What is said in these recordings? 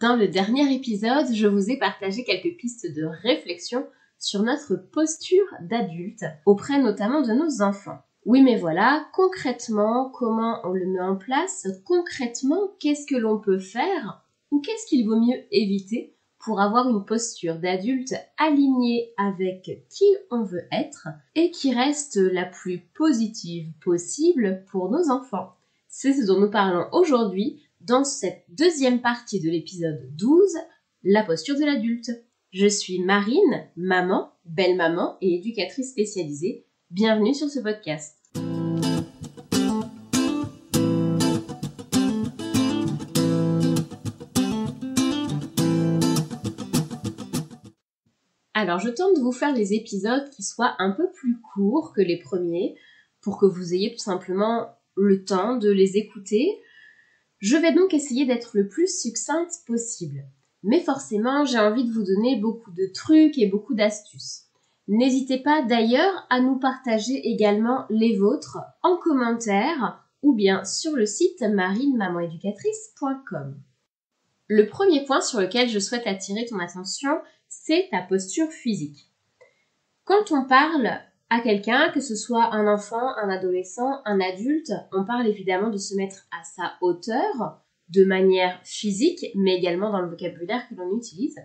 Dans le dernier épisode, je vous ai partagé quelques pistes de réflexion sur notre posture d'adulte, auprès notamment de nos enfants. Oui, mais voilà, concrètement, comment on le met en place? Concrètement, qu'est-ce que l'on peut faire? Ou qu'est-ce qu'il vaut mieux éviter pour avoir une posture d'adulte alignée avec qui on veut être et qui reste la plus positive possible pour nos enfants? C'est ce dont nous parlons aujourd'hui dans cette deuxième partie de l'épisode 12, la posture de l'adulte. Je suis Marine, maman, belle-maman et éducatrice spécialisée. Bienvenue sur ce podcast. Alors, je tente de vous faire des épisodes qui soient un peu plus courts que les premiers pour que vous ayez tout simplement le temps de les écouter. Je vais donc essayer d'être le plus succincte possible. Mais forcément, j'ai envie de vous donner beaucoup de trucs et beaucoup d'astuces. N'hésitez pas d'ailleurs à nous partager également les vôtres en commentaire ou bien sur le site marinemamaneducatrice.com. Le premier point sur lequel je souhaite attirer ton attention, c'est ta posture physique. Quand on parle à quelqu'un, que ce soit un enfant, un adolescent, un adulte, on parle évidemment de se mettre à sa hauteur de manière physique, mais également dans le vocabulaire que l'on utilise.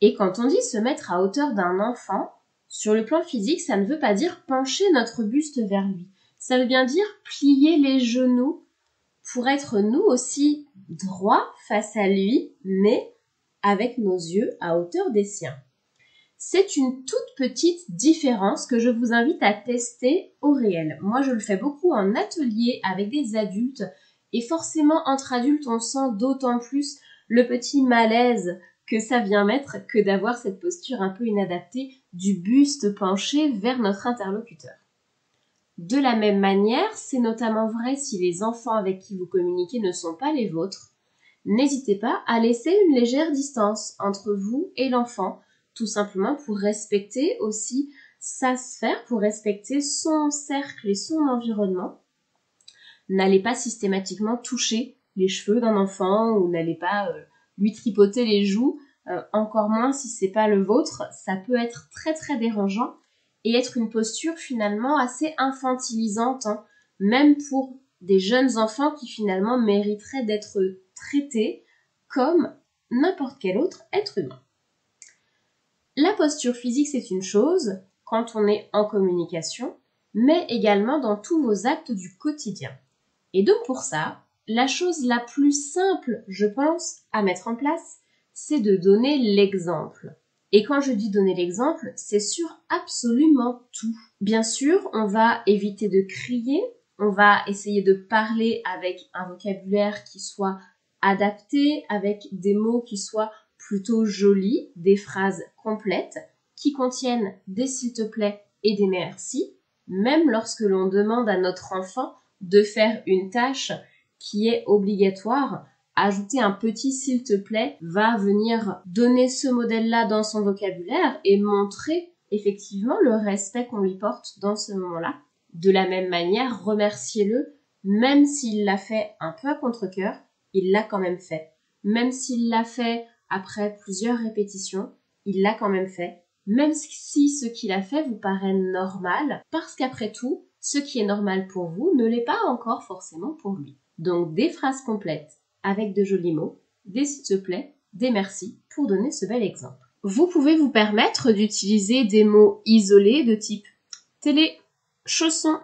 Et quand on dit se mettre à hauteur d'un enfant, sur le plan physique, ça ne veut pas dire pencher notre buste vers lui. Ça veut bien dire plier les genoux pour être nous aussi droits face à lui, mais avec nos yeux à hauteur des siens. C'est une toute petite différence que je vous invite à tester au réel. Moi, je le fais beaucoup en atelier avec des adultes et forcément, entre adultes, on sent d'autant plus le petit malaise que ça vient mettre que d'avoir cette posture un peu inadaptée du buste penché vers notre interlocuteur. De la même manière, c'est notamment vrai si les enfants avec qui vous communiquez ne sont pas les vôtres. N'hésitez pas à laisser une légère distance entre vous et l'enfant, tout simplement pour respecter aussi sa sphère, pour respecter son cercle et son environnement. N'allez pas systématiquement toucher les cheveux d'un enfant ou n'allez pas lui tripoter les joues, encore moins si c'est pas le vôtre. Ça peut être très très dérangeant et être une posture finalement assez infantilisante, même pour des jeunes enfants qui finalement mériteraient d'être traités comme n'importe quel autre être humain. La posture physique, c'est une chose quand on est en communication, mais également dans tous vos actes du quotidien. Et donc pour ça, la chose la plus simple, je pense, à mettre en place, c'est de donner l'exemple. Et quand je dis donner l'exemple, c'est sur absolument tout. Bien sûr, on va éviter de crier, on va essayer de parler avec un vocabulaire qui soit adapté, avec des mots qui soient plutôt jolis, des phrases complètes, qui contiennent des s'il te plaît et des merci, même lorsque l'on demande à notre enfant de faire une tâche qui est obligatoire. Ajouter un petit s'il te plaît va venir donner ce modèle-là dans son vocabulaire et montrer effectivement le respect qu'on lui porte dans ce moment-là. De la même manière, remerciez-le, même s'il l'a fait un peu à contre-cœur, il l'a quand même fait. Même s'il l'a fait après plusieurs répétitions, il l'a quand même fait. Même si ce qu'il a fait vous paraît normal, parce qu'après tout, ce qui est normal pour vous ne l'est pas encore forcément pour lui. Donc des phrases complètes avec de jolis mots, des s'il te plaît, des merci pour donner ce bel exemple. Vous pouvez vous permettre d'utiliser des mots isolés de type télé, chausson,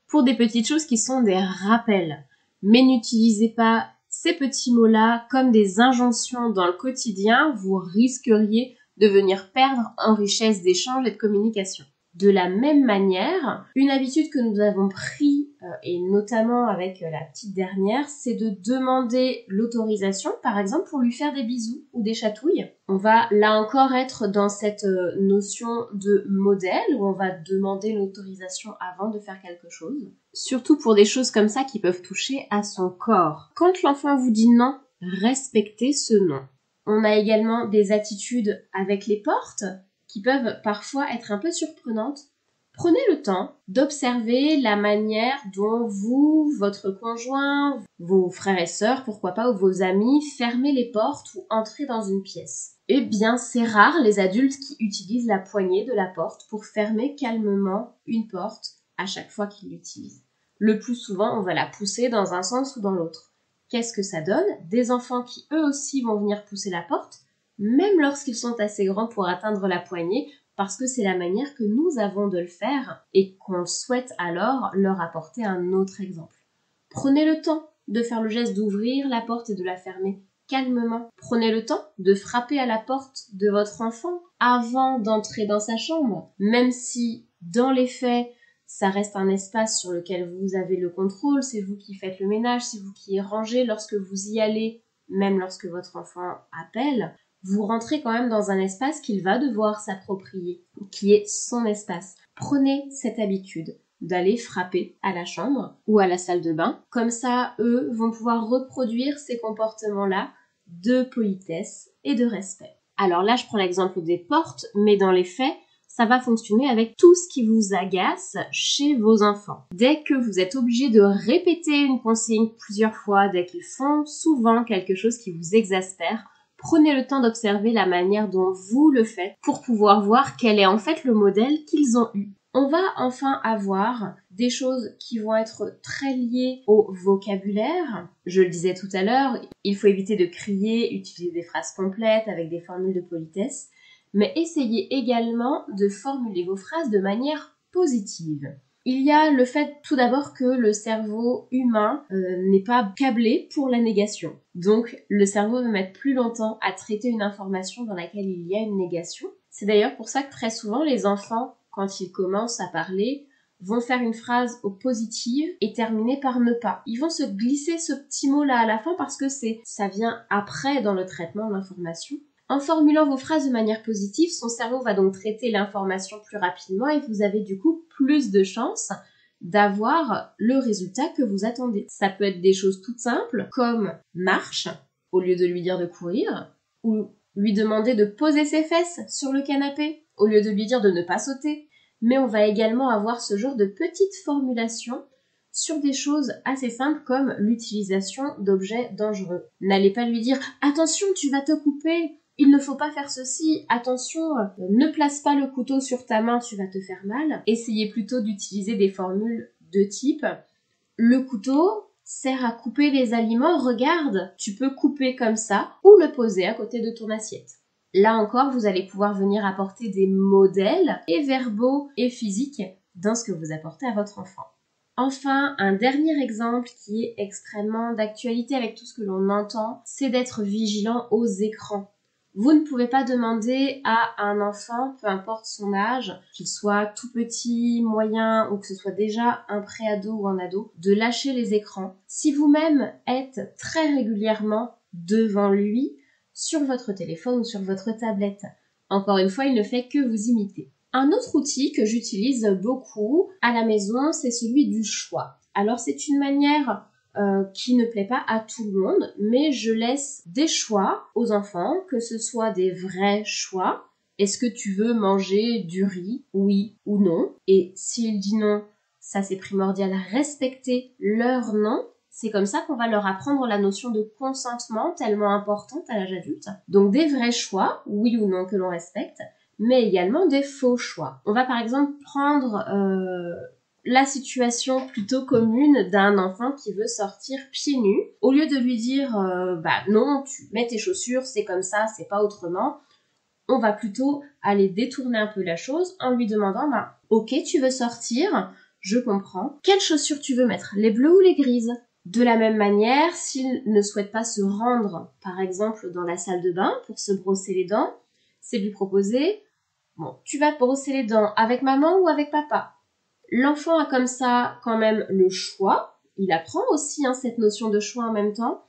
pour des petites choses qui sont des rappels. Mais n'utilisez pas ces petits mots-là comme des injonctions dans le quotidien, vous risqueriez de venir perdre en richesse d'échange et de communication. De la même manière, une habitude que nous avons pris, et notamment avec la petite dernière, c'est de demander l'autorisation, par exemple, pour lui faire des bisous ou des chatouilles. On va là encore être dans cette notion de modèle, où on va demander l'autorisation avant de faire quelque chose. Surtout pour des choses comme ça qui peuvent toucher à son corps. Quand l'enfant vous dit non, respectez ce non. On a également des attitudes avec les portes, qui peuvent parfois être un peu surprenantes. Prenez le temps d'observer la manière dont vous, votre conjoint, vos frères et sœurs, pourquoi pas, ou vos amis, fermez les portes ou entrez dans une pièce. Eh bien, c'est rare les adultes qui utilisent la poignée de la porte pour fermer calmement une porte à chaque fois qu'ils l'utilisent. Le plus souvent, on va la pousser dans un sens ou dans l'autre. Qu'est-ce que ça donne? Des enfants qui eux aussi vont venir pousser la porte, même lorsqu'ils sont assez grands pour atteindre la poignée, parce que c'est la manière que nous avons de le faire et qu'on souhaite alors leur apporter un autre exemple. Prenez le temps de faire le geste d'ouvrir la porte et de la fermer calmement. Prenez le temps de frapper à la porte de votre enfant avant d'entrer dans sa chambre, même si dans les faits, ça reste un espace sur lequel vous avez le contrôle, c'est vous qui faites le ménage, c'est vous qui rangez lorsque vous y allez, même lorsque votre enfant appelle. Vous rentrez quand même dans un espace qu'il va devoir s'approprier, qui est son espace. Prenez cette habitude d'aller frapper à la chambre ou à la salle de bain. Comme ça, eux vont pouvoir reproduire ces comportements-là de politesse et de respect. Alors là, je prends l'exemple des portes, mais dans les faits, ça va fonctionner avec tout ce qui vous agace chez vos enfants. Dès que vous êtes obligé de répéter une consigne plusieurs fois, dès qu'ils font souvent quelque chose qui vous exaspère, prenez le temps d'observer la manière dont vous le faites pour pouvoir voir quel est en fait le modèle qu'ils ont eu. On va enfin avoir des choses qui vont être très liées au vocabulaire. Je le disais tout à l'heure, il faut éviter de crier, utiliser des phrases complètes avec des formules de politesse, mais essayez également de formuler vos phrases de manière positive. Il y a le fait tout d'abord que le cerveau humain n'est pas câblé pour la négation. Donc le cerveau va mettre plus longtemps à traiter une information dans laquelle il y a une négation. C'est d'ailleurs pour ça que très souvent les enfants, quand ils commencent à parler, vont faire une phrase au positif et terminer par ne pas. Ils vont se glisser ce petit mot-là à la fin parce que ça vient après dans le traitement de l'information. En formulant vos phrases de manière positive, son cerveau va donc traiter l'information plus rapidement et vous avez du coup plus de chances d'avoir le résultat que vous attendez. Ça peut être des choses toutes simples comme marche au lieu de lui dire de courir ou lui demander de poser ses fesses sur le canapé au lieu de lui dire de ne pas sauter. Mais on va également avoir ce genre de petites formulations sur des choses assez simples comme l'utilisation d'objets dangereux. N'allez pas lui dire « Attention, tu vas te couper !» Il ne faut pas faire ceci, attention, ne place pas le couteau sur ta main, tu vas te faire mal. Essayez plutôt d'utiliser des formules de type le couteau sert à couper les aliments, regarde, tu peux couper comme ça ou le poser à côté de ton assiette. Là encore, vous allez pouvoir venir apporter des modèles et verbaux et physiques dans ce que vous apportez à votre enfant. Enfin, un dernier exemple qui est extrêmement d'actualité avec tout ce que l'on entend, c'est d'être vigilant aux écrans. Vous ne pouvez pas demander à un enfant, peu importe son âge, qu'il soit tout petit, moyen ou que ce soit déjà un pré-ado ou un ado, de lâcher les écrans. Si vous-même êtes très régulièrement devant lui, sur votre téléphone ou sur votre tablette. Encore une fois, il ne fait que vous imiter. Un autre outil que j'utilise beaucoup à la maison, c'est celui du choix. Alors c'est une manière qui ne plaît pas à tout le monde, mais je laisse des choix aux enfants, que ce soit des vrais choix. Est-ce que tu veux manger du riz, oui ou non? Et s'il dit non, ça c'est primordial, respecter leur non. C'est comme ça qu'on va leur apprendre la notion de consentement tellement importante à l'âge adulte. Donc des vrais choix, oui ou non, que l'on respecte, mais également des faux choix. On va par exemple prendre la situation plutôt commune d'un enfant qui veut sortir pieds nus. Au lieu de lui dire non, tu mets tes chaussures, c'est comme ça, c'est pas autrement, on va plutôt aller détourner un peu la chose en lui demandant ok, tu veux sortir, je comprends. Quelles chaussures tu veux mettre, les bleues ou les grises? De la même manière, s'il ne souhaite pas se rendre, par exemple, dans la salle de bain pour se brosser les dents, c'est lui proposer tu vas te brosser les dents avec maman ou avec papa? L'enfant a comme ça quand même le choix. Il apprend aussi cette notion de choix en même temps,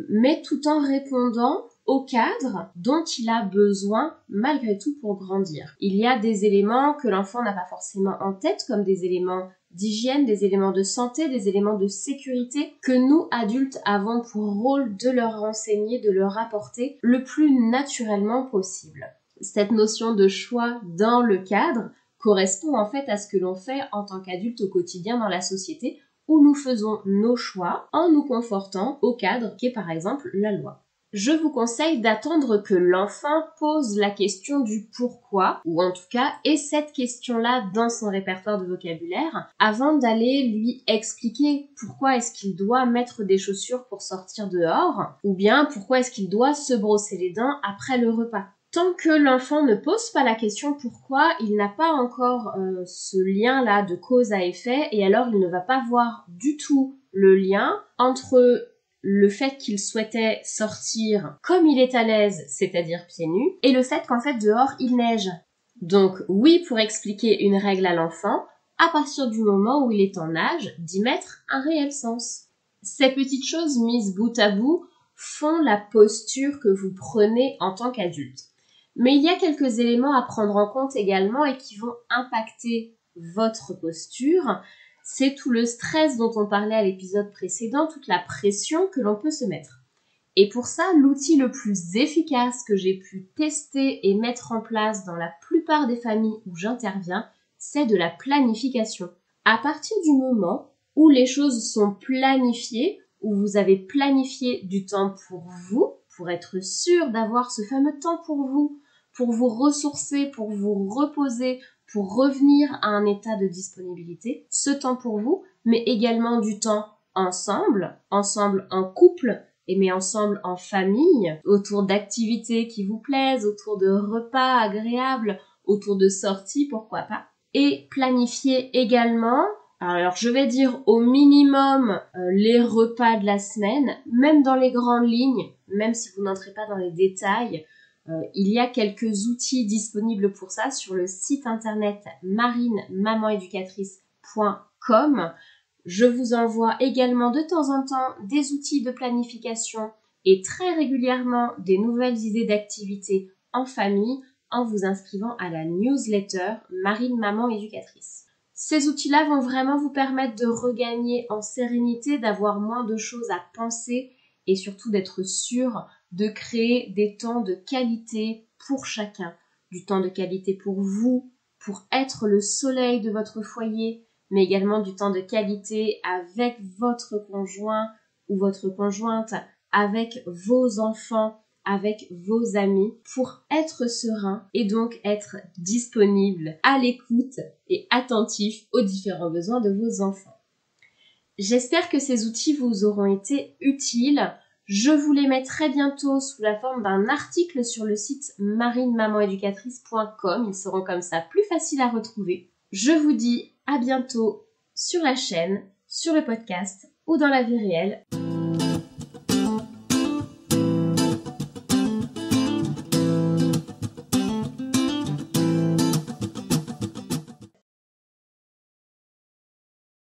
mais tout en répondant au cadre dont il a besoin malgré tout pour grandir. Il y a des éléments que l'enfant n'a pas forcément en tête, comme des éléments d'hygiène, des éléments de santé, des éléments de sécurité que nous, adultes, avons pour rôle de leur renseigner, de leur apporter le plus naturellement possible. Cette notion de choix dans le cadre correspond en fait à ce que l'on fait en tant qu'adulte au quotidien dans la société, où nous faisons nos choix en nous confortant au cadre qu'est par exemple la loi. Je vous conseille d'attendre que l'enfant pose la question du pourquoi, ou en tout cas ait cette question-là dans son répertoire de vocabulaire, avant d'aller lui expliquer pourquoi est-ce qu'il doit mettre des chaussures pour sortir dehors, ou bien pourquoi est-ce qu'il doit se brosser les dents après le repas. Tant que l'enfant ne pose pas la question pourquoi, il n'a pas encore ce lien-là de cause à effet, et alors il ne va pas voir du tout le lien entre le fait qu'il souhaitait sortir comme il est à l'aise, c'est-à-dire pieds nus, et le fait qu'en fait dehors il neige. Donc oui, pour expliquer une règle à l'enfant, à partir du moment où il est en âge d'y mettre un réel sens. Ces petites choses mises bout à bout font la posture que vous prenez en tant qu'adulte. Mais il y a quelques éléments à prendre en compte également et qui vont impacter votre posture. C'est tout le stress dont on parlait à l'épisode précédent, toute la pression que l'on peut se mettre. Et pour ça, l'outil le plus efficace que j'ai pu tester et mettre en place dans la plupart des familles où j'interviens, c'est de la planification. À partir du moment où les choses sont planifiées, où vous avez planifié du temps pour vous, pour être sûr d'avoir ce fameux temps pour vous ressourcer, pour vous reposer, pour revenir à un état de disponibilité, ce temps pour vous, mais également du temps ensemble en couple, mais ensemble en famille, autour d'activités qui vous plaisent, autour de repas agréables, autour de sorties, pourquoi pas. Et planifier également, alors je vais dire au minimum les repas de la semaine, même dans les grandes lignes, même si vous n'entrez pas dans les détails, il y a quelques outils disponibles pour ça sur le site internet marinemamaneducatrice.com. Je vous envoie également de temps en temps des outils de planification et très régulièrement des nouvelles idées d'activités en famille en vous inscrivant à la newsletter Marine Maman Éducatrice. Ces outils-là vont vraiment vous permettre de regagner en sérénité, d'avoir moins de choses à penser et surtout d'être sûr de créer des temps de qualité pour chacun. Du temps de qualité pour vous, pour être le soleil de votre foyer, mais également du temps de qualité avec votre conjoint ou votre conjointe, avec vos enfants, avec vos amis, pour être serein et donc être disponible, à l'écoute et attentif aux différents besoins de vos enfants. J'espère que ces outils vous auront été utiles. Je vous les mets très bientôt sous la forme d'un article sur le site marinemamaneducatrice.com. Ils seront comme ça plus faciles à retrouver. Je vous dis à bientôt sur la chaîne, sur le podcast ou dans la vie réelle.